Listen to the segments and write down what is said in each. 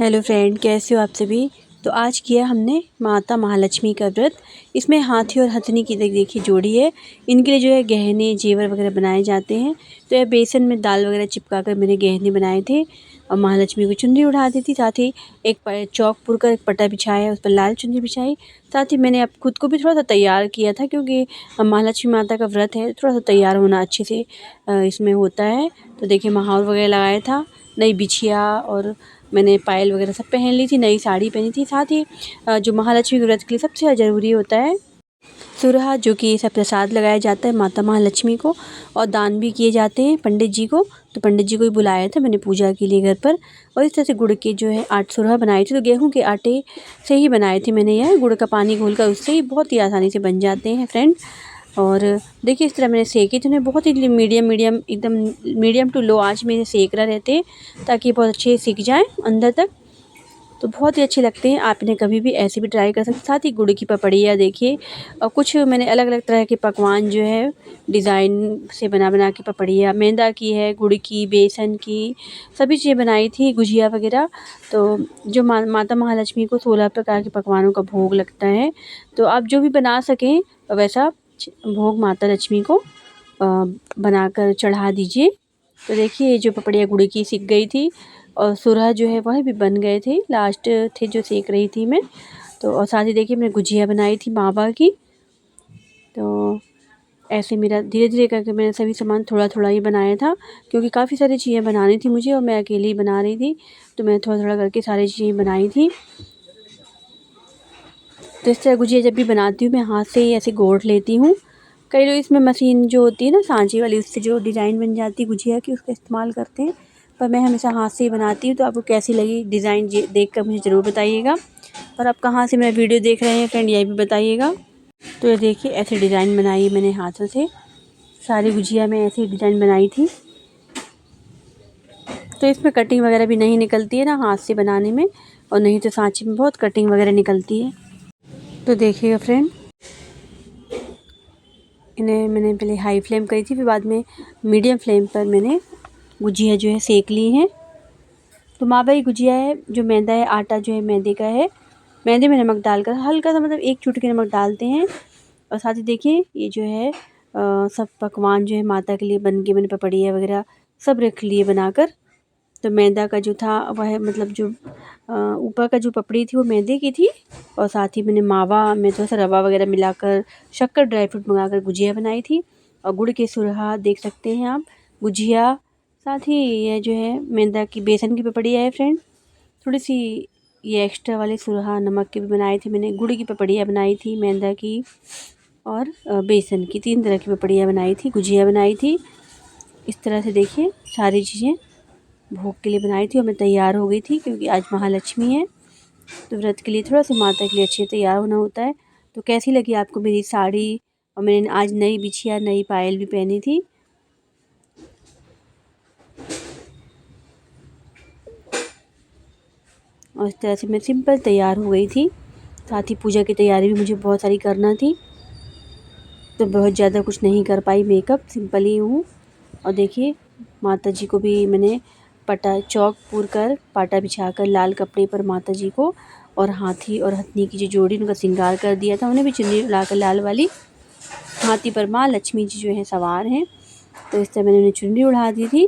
Hello friend, कैसे हो आप सभी। तो आज किया हमने माता महालक्ष्मी का व्रत। इसमें हाथी और हथनी की देखिए जोड़ी है। इनके लिए जो है गहने जेवर वगैरह बनाए जाते हैं। तो यह बेसन में दाल वगैरह चिपका कर मैंने गहने बनाए थे और महालक्ष्मी को चुनरी उड़ा दी थी। साथ ही एक चौक पुर कर एक पट्टा बिछाया, उस पर लाल चुनरी बिछाई। साथ ही मैंने अब खुद को भी थोड़ा सा तैयार किया था, क्योंकि महालक्ष्मी माता का व्रत है, थोड़ा सा तैयार होना अच्छे से इसमें होता है। तो देखिए महावर वगैरह लगाया था, नई बिछिया और मैंने पायल वगैरह सब पहन ली थी, नई साड़ी पहनी थी। साथ ही जो महालक्ष्मी के व्रत के लिए सबसे ज़रूरी होता है सुरहा, जो कि सब प्रसाद लगाया जाता है माता महालक्ष्मी को, और दान भी किए जाते हैं पंडित जी को। तो पंडित जी को भी बुलाया था मैंने पूजा के लिए घर पर। और इस तरह से गुड़ के जो है सुरहा बनाई थी। तो गेहूं के आटे से ही बनाए थे मैंने, यह गुड़ का पानी घोल कर उससे ही बहुत ही आसानी से बन जाते हैं फ्रेंड। और देखिए इस तरह मैंने सेके थे, उन्हें बहुत ही मीडियम मीडियम एकदम मीडियम टू लो आंच में सेक रहे रहते हैं, ताकि बहुत अच्छे सीख जाएं अंदर तक। तो बहुत ही अच्छे लगते हैं, आप इन्हें कभी भी ऐसे भी ट्राई कर सकते हैं। साथ ही गुड़ की पपड़ियाँ देखिए, और कुछ मैंने अलग अलग तरह के पकवान जो है डिज़ाइन से बना के पपड़ियाँ, मैदा की है, गुड़ की, बेसन की, सभी चीज़ें बनाई थी, गुजिया वगैरह। तो जो माता महालक्ष्मी को 16 प्रकार के पकवानों का भोग लगता है। तो आप जो भी बना सकें वैसा भोग माता लक्ष्मी को बनाकर चढ़ा दीजिए। तो देखिए ये जो पपड़िया गुड़ की सिक गई थी, और सुरहा जो है वह भी बन गए थे, लास्ट थे जो सेक रही थी मैं। तो और साथ ही देखिए मैंने गुजिया बनाई थी मावा की। तो ऐसे मेरा धीरे धीरे करके मैंने सभी सामान थोड़ा थोड़ा ही बनाया था, क्योंकि काफ़ी सारी चीज़ें बनानी थी मुझे और मैं अकेली ही बना रही थी। तो मैं थोड़ा थोड़ा करके सारी चीज़ें बनाई थी। तो इस तरह गुजिया जब भी बनाती हूँ मैं हाथ से ही ऐसे गोट लेती हूँ। कई लोग इसमें मशीन जो होती है ना सांचे वाली, उससे जो डिज़ाइन बन जाती है गुजिया की, उसका इस्तेमाल करते हैं, पर मैं हमेशा हाथ से ही बनाती हूँ। तो आपको कैसी लगी डिज़ाइन देख कर मुझे ज़रूर बताइएगा। और आप कहाँ से मेरा वीडियो देख रहे हैं फ्रेंड, ये भी बताइएगा। तो ये देखिए ऐसे डिज़ाइन बनाई है मैंने हाथों से, सारी गुजिया में ऐसे डिज़ाइन बनाई थी। तो इसमें कटिंग वगैरह भी नहीं निकलती है ना हाथ से बनाने में, और नहीं तो सांचे में बहुत कटिंग वगैरह निकलती है। तो देखिएगा फ्रेंड, इन्हें मैंने पहले हाई फ्लेम करी थी, फिर बाद में मीडियम फ्लेम पर मैंने गुजिया जो है सेक ली हैं। तो मावा की गुजिया है, जो मैदा है, आटा जो है मैदे का है। मैदे में नमक डालकर हल्का सा, मतलब एक चुटकी नमक डालते हैं। और साथ ही देखिए ये जो है सब पकवान जो है माता के लिए बन के मैंने पपड़िया वगैरह सब रख लिए बनाकर। तो मैदा का जो था वह मतलब जो ऊपर का जो पपड़ी थी वो मैदे की थी, और साथ ही मैंने मावा में थोड़ा सा रवा वगैरह मिलाकर, शक्कर, ड्राई फ्रूट मंगाकर गुजिया बनाई थी। और गुड़ के सुरहा देख सकते हैं आप, गुजिया। साथ ही यह जो है मैदा की बेसन की पपड़िया है फ्रेंड। थोड़ी सी ये एक्स्ट्रा वाले सुरहा नमक के भी बनाए थे मैंने। गुड़ की पपड़िया बनाई थी, मैदा की और बेसन की, 3 तरह की पपड़िया बनाई थी, गुजिया बनाई थी। इस तरह से देखिए सारी चीज़ें भोग के लिए बनाई थी, और मैं तैयार हो गई थी, क्योंकि आज महालक्ष्मी है तो व्रत के लिए थोड़ा सा माता के लिए अच्छे तैयार होना होता है। तो कैसी लगी आपको मेरी साड़ी, और मैंने आज नई बिछिया, नई पायल भी पहनी थी। और इस तरह से मैं सिंपल तैयार हो गई थी। साथ ही पूजा की तैयारी भी मुझे बहुत सारी करना थी, तो बहुत ज़्यादा कुछ नहीं कर पाई, मेकअप सिंपल ही हूँ। और देखिए माता जी को भी मैंने चौक पूर कर पाटा बिछाकर लाल कपड़े पर माता जी को, और हाथी और हथनी की जो जोड़ी उनका श्रृंगार कर दिया था, उन्हें भी चुन्नी उड़ाकर लाल वाली। हाथी पर माँ लक्ष्मी जी जो है सवार हैं। तो इस तरह मैंने उन्हें चुन्नी उड़ा दी थी।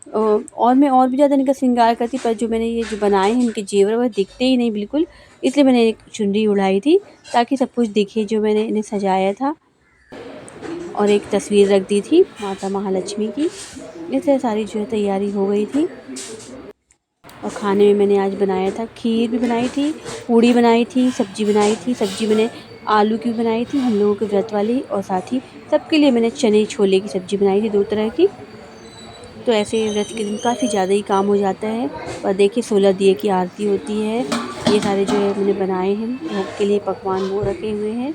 और मैं और भी ज़्यादा इनका श्रृंगार करती, पर जो मैंने ये जो बनाए हैं इनके जेवर वह दिखते ही नहीं बिल्कुल, इसलिए मैंने एक चुन्नी उड़ाई थी, ताकि सब कुछ दिखे जो मैंने इन्हें सजाया था। और एक तस्वीर रख दी थी माता महालक्ष्मी की। इससे सारी जो है तैयारी हो गई थी। और खाने में मैंने आज बनाया था, खीर भी बनाई थी, पूड़ी बनाई थी, सब्ज़ी बनाई थी। सब्ज़ी मैंने आलू की बनाई थी हम लोगों के व्रत वाली, और साथ ही सबके लिए मैंने चने छोले की सब्ज़ी बनाई थी, 2 तरह की। तो ऐसे व्रत के दिन काफ़ी ज़्यादा ही काम हो जाता है। और देखिए 16 दिए की आरती होती है। ये सारे जो है मैंने बनाए हैं भोग के लिए, पकवान वो रखे हुए हैं।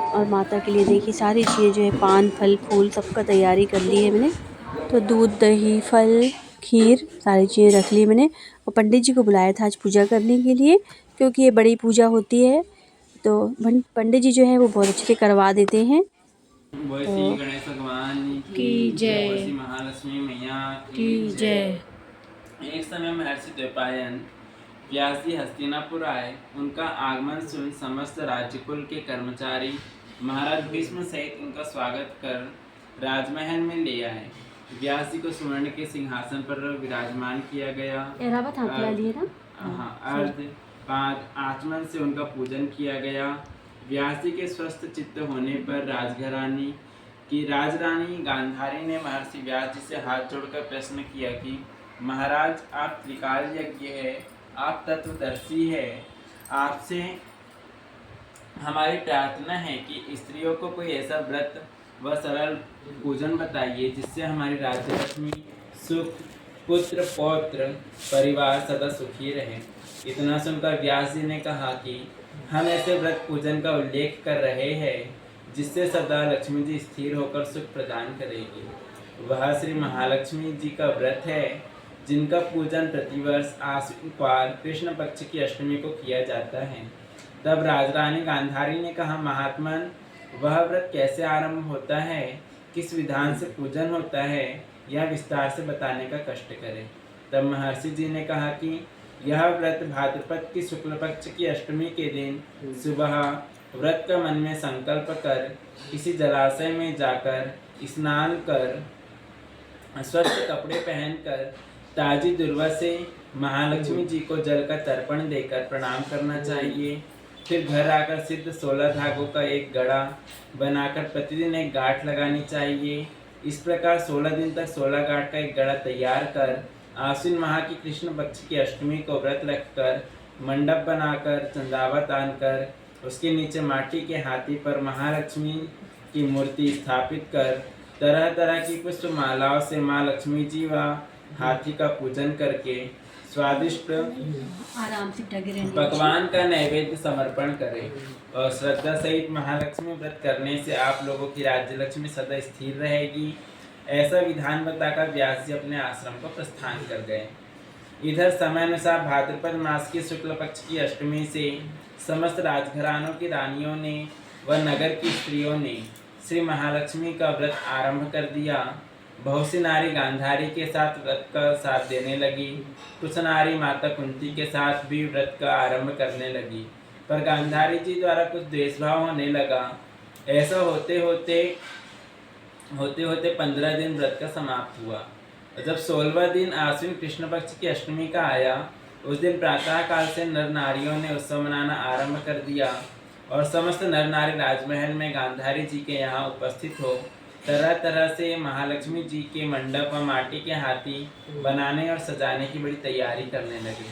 और माता के लिए देखिए सारी चीज़ें जो है पान, फल, फूल सबका तैयारी कर ली है मैंने। तो दूध, दही, फल, खीर सारी चीज़ें रख ली मैंने। और पंडित जी को बुलाया था आज पूजा करने के लिए, क्योंकि ये बड़ी पूजा होती है। तो पंडित जी जो है वो बहुत अच्छे से करवा देते हैं। तो गणेश भगवान की जय, महालक्ष्मी मैया की जय। एक समय महर्षि द्वैपायन व्यास जी हस्तिनापुर आए। उनका आगमन सुन समस्त राज्यकुल के कर्मचारी महाराज भीष्म सहित उनका स्वागत कर राजमहल में ले आए। व्यास जी को स्वर्ण के सिंहासन पर विराजमान किया गया। एरावत हाथ ला लिए ना। अर्ध पाद आचमन से उनका पूजन किया गया। व्यास जी के स्वस्थ चित्त होने पर राजरानी गांधारी ने महर्षि व्यास जी से हाथ जोड़कर प्रश्न किया कि महाराज, आप त्रिकाल यज्ञ है, आप तत्वदर्शी है, आपसे हमारी प्रार्थना है कि स्त्रियों को कोई ऐसा व्रत व सरल पूजन बताइए जिससे हमारी राज्य लक्ष्मी, सुख, पुत्र पौत्र परिवार सदा सुखी रहे। इतना सुनकर व्यास जी ने कहा कि हम ऐसे व्रत पूजन का उल्लेख कर रहे हैं जिससे सदा लक्ष्मी जी स्थिर होकर सुख प्रदान करेगी। वह श्री महालक्ष्मी जी का व्रत है जिनका पूजन प्रतिवर्ष आश्विन काल कृष्ण पक्ष की अष्टमी को किया जाता है। तब राजरानी गांधारी ने कहा, महात्मन, वह व्रत कैसे आरंभ होता है, किस विधान से पूजन होता है, यह विस्तार से बताने का कष्ट करें। तब महर्षि जी ने कहा कि यह व्रत भाद्रपद की शुक्ल पक्ष की अष्टमी के दिन सुबह व्रत का मन में संकल्प कर किसी जलाशय में जाकर स्नान कर स्वच्छ कपड़े पहनकर ताजी दुर्वा से महालक्ष्मी जी को जल का तर्पण देकर प्रणाम करना चाहिए। फिर घर आकर सिद्ध 16 धागों का एक गड़ा बनाकर प्रतिदिन एक गांठ लगानी चाहिए। इस प्रकार 16 दिन तक 16 गांठ का एक गड़ा तैयार कर आश्विन माह की कृष्ण पक्ष की अष्टमी को व्रत रखकर मंडप बनाकर चंदावा तान कर उसके नीचे माटी के हाथी पर महालक्ष्मी की मूर्ति स्थापित कर तरह तरह की पुष्प मालाओं से माँ लक्ष्मी जी व हाथी का पूजन करके स्वादिष्ट आराम से पकवान का नैवेद्य समर्पण करें। और श्रद्धा सहित महालक्ष्मी व्रत करने से आप लोगों की राज्य लक्ष्मी सदा स्थिर रहेगी। ऐसा विधान बताकर व्यास जी अपने आश्रम को प्रस्थान कर गए। इधर समय अनुसार भाद्रपद मास की शुक्ल पक्ष की अष्टमी से समस्त राजघरानों की रानियों ने व नगर की स्त्रियों ने श्री महालक्ष्मी का व्रत आरंभ कर दिया। बहुत सी नारी गांधारी के साथ व्रत का साथ देने लगी। कुछ नारी माता कुंती के साथ भी व्रत का आरंभ करने लगी, पर गांधारी जी द्वारा कुछ द्वेषभाव होने लगा। ऐसा होते होते 15 दिन व्रत का समाप्त हुआ। जब 16वां दिन आश्विन कृष्ण पक्ष की अष्टमी का आया, उस दिन प्रातः काल से नर नारियों ने उत्सव मनाना आरंभ कर दिया और समस्त नर नारी राजमहल में गांधारी जी के यहाँ उपस्थित हो तरह तरह से महालक्ष्मी जी के मंडप और माटी के हाथी बनाने और सजाने की बड़ी तैयारी करने लगे।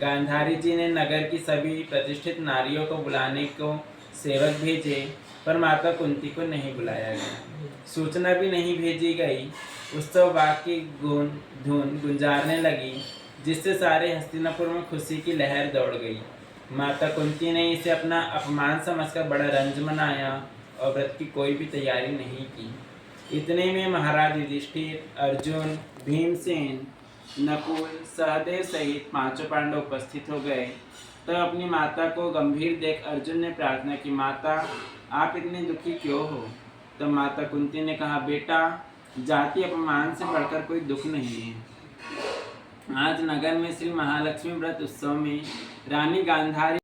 गांधारी जी ने नगर की सभी प्रतिष्ठित नारियों को बुलाने को सेवक भेजे, पर माता कुंती को नहीं बुलाया गया। सूचना भी नहीं भेजी गई। उत्सव वाग की धुन गुंजारने लगी, जिससे सारे हस्तिनापुर में खुशी की लहर दौड़ गई। माता कुंती ने इसे अपना अपमान समझकर बड़ा रंज मनाया और व्रत की कोई भी तैयारी नहीं की। इतने में महाराज युधिष्ठिर, अर्जुन, भीमसेन, नकुल, सहदेव सहित 5 पांडव उपस्थित हो गए। तब अपनी माता को गंभीर देख अर्जुन ने प्रार्थना की, माता, आप इतने दुखी क्यों हो? तब माता कुंती ने कहा, बेटा, जाति अपमान से बढ़कर कोई दुख नहीं है। आज नगर में श्री महालक्ष्मी व्रत उत्सव में रानी गांधारी